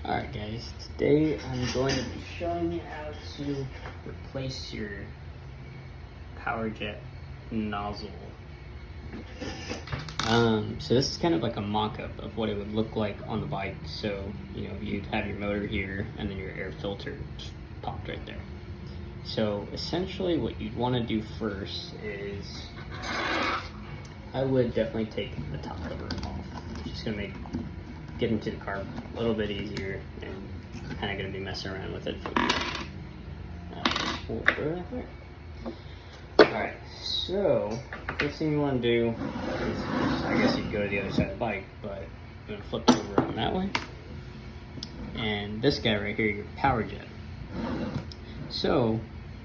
Alright guys, today I'm going to be showing you how to replace your power jet nozzle. So this is kind of like a mock-up of what it would look like on the bike. So, you know, you'd have your motor here and then your air filter popped right there. So essentially what you'd want to do first is, I would definitely take the top cover off. Just gonna make getting to the car a little bit easier, and kind of going to be messing around with it. Alright, so first thing you want to do is, I guess you'd go to the other side of the bike, but I'm going to flip it over on that way. And this guy right here, your power jet. So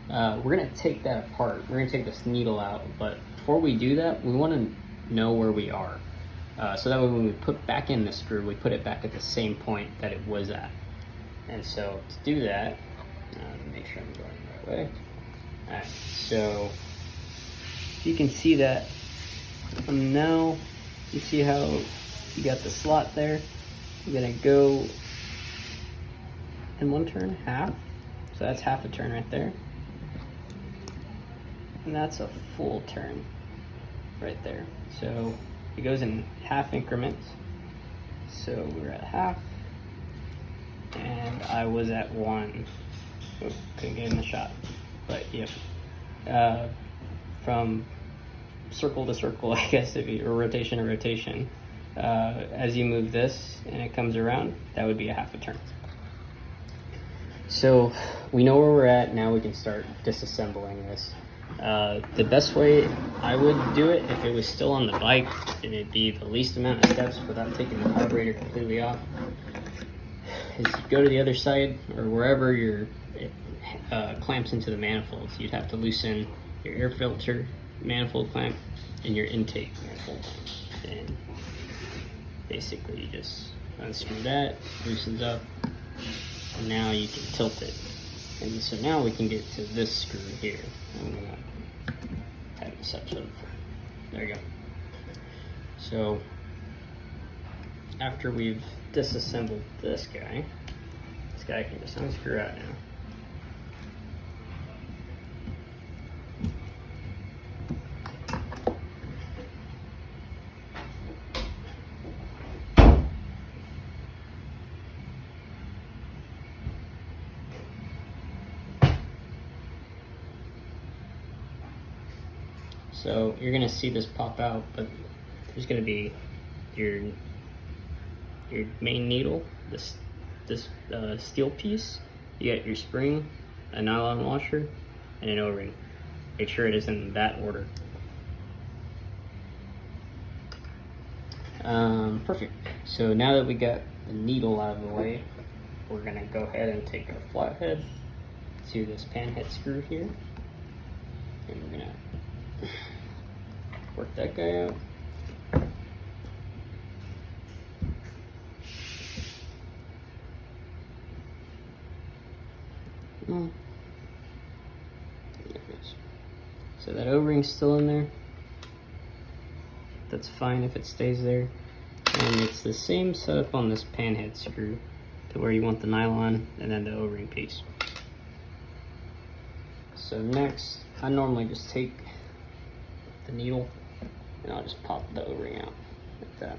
we're going to take that apart. We're going to take this needle out, but before we do that, we want to know where we are. So that way when we put back in the screw, we put it back at the same point that it was at. And so to do that, make sure I'm going the right way. Alright, so you can see that from now, you see how you got the slot there? You're gonna go in one turn, half. So that's half a turn right there. And that's a full turn right there. So it goes in half increments. So we're at half, and I was at one. Oops, couldn't get in the shot, but yeah, from circle to circle, I guess, if you, or rotation to rotation, as you move this and it comes around, that would be a half a turn. So we know where we're at. Now we can start disassembling this. The best way I would do it, if it was still on the bike, and it'd be the least amount of steps without taking the carburetor completely off, is you go to the other side, or wherever it clamps into the manifolds. You'd have to loosen your air filter manifold clamp and your intake manifold clamp. And basically you just unscrew that, loosens up, and now you can tilt it. And so now we can get to this screw here. I'm gonna tighten this up so there you go. So after we've disassembled this guy can just unscrew out now. So you're gonna see this pop out, but there's gonna be your main needle, this steel piece. You got your spring, a nylon washer, and an O-ring. Make sure it is in that order. Perfect. So now that we got the needle out of the way, we're gonna go ahead and take our flathead to this pan head screw here, and we're gonna work that guy out. There it is. So that O-ring's still in there. That's fine if it stays there. And it's the same setup on this pan head screw, to where you want the nylon and then the O-ring piece. So next, I normally just take the needle and I'll just pop the O-ring out like that.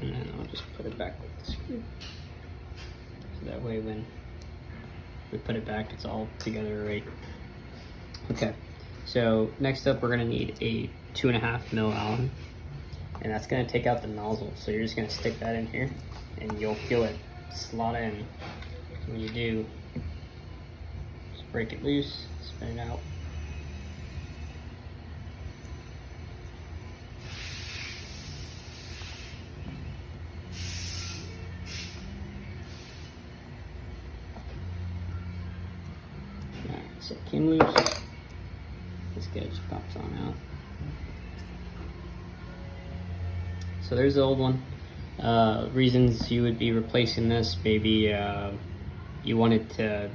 And then I'll just put it back with the screw. So that way when we put it back, it's all together right. Okay, so next up we're gonna need a 2.5 mil Allen, and that's gonna take out the nozzle. So you're just gonna stick that in here and you'll feel it slot in. When you do, just break it loose, spin it out. Alright, so it came loose. This guy just pops on out. So there's the old one. Reasons you would be replacing this, maybe you wanted to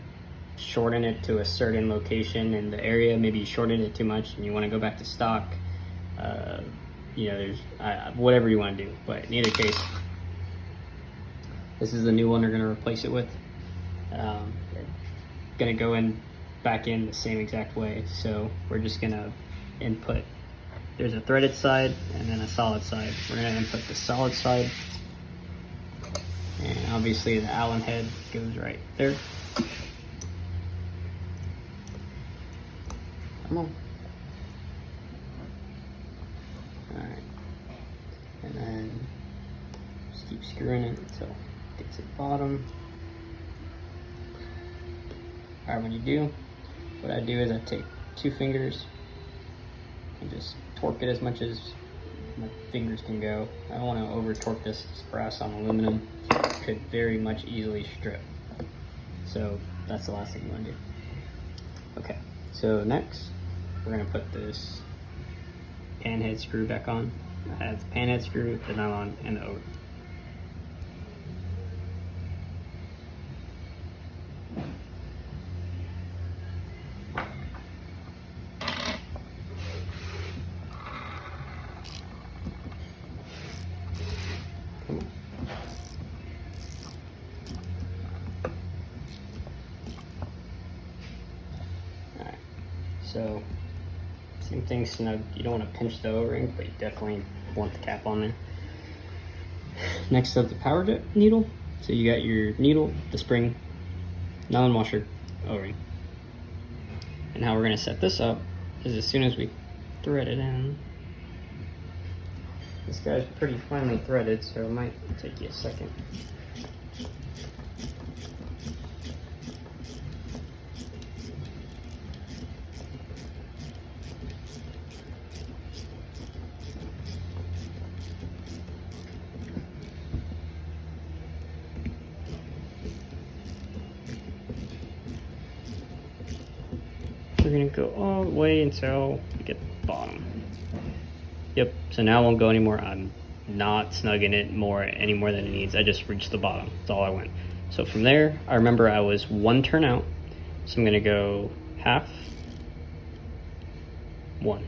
shorten it to a certain location in the area, maybe you shortened it too much and you want to go back to stock. you know, there's whatever you want to do. But in either case, this is the new one they're going to replace it with. Going to go in back in the same exact way. So we're just going to input. There's a threaded side and then a solid side. We're going to input the solid side, and obviously the Allen head goes right there. Come on. Alright. And then just keep screwing it until it gets to the bottom. Alright, when you do, what I do is I take 2 fingers and just torque it as much as my fingers can go. I don't want to over torque this. It's brass on aluminum. It could very much easily strip. So that's the last thing you want to do. Okay, so next we're going to put this pan head screw back on. I have the pan head screw, the nylon, and the over. So, same thing, snug. You don't want to pinch the O-ring, but you definitely want the cap on there. Next up, the power jet needle. So you got your needle, the spring, nylon washer, O-ring. And how we're going to set this up is as soon as we thread it in. This guy's pretty finely threaded, so it might take you a second. We're gonna go all the way until we get the bottom. Yep, so now it won't go anymore. I'm not snugging it any more than it needs. I just reached the bottom, that's all I went. So from there, I remember I was 1 turn out. So I'm gonna go half, 1.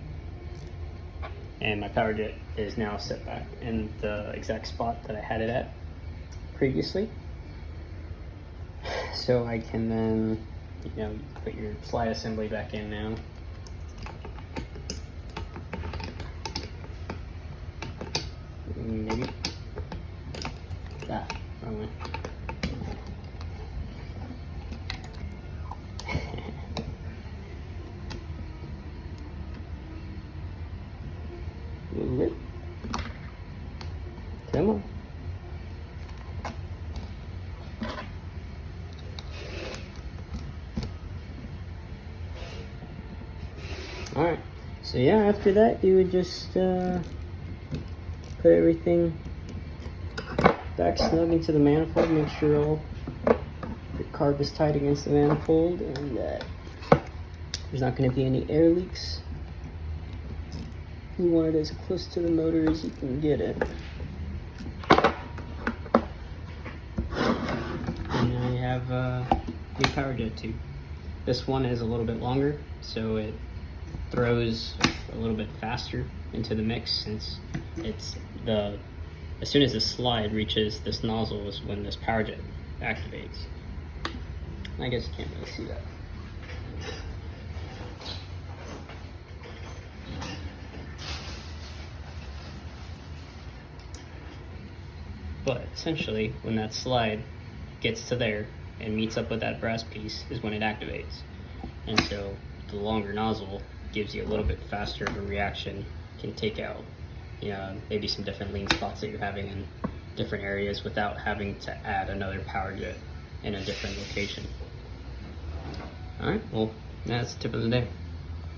And my power jet is now set back in the exact spot that I had it at previously. So I can then, you know, put your slide assembly back in now. Maybe. Wrong way. Move it. Come on. Alright, so yeah, after that you would just put everything back snug into the manifold, make sure all the carb is tight against the manifold and that there's not going to be any air leaks. You want it as close to the motor as you can get it. And now you have your power jet tube. This one is a little bit longer, so it throws a little bit faster into the mix, since it's as soon as the slide reaches this nozzle is when this power jet activates. I guess you can't really see that. But essentially, when that slide gets to there and meets up with that brass piece is when it activates. And so the longer nozzle gives you a little bit faster of a reaction, can take out, you know, maybe some different lean spots that you're having in different areas without having to add another power jet in a different location. Alright, well, that's the tip of the day.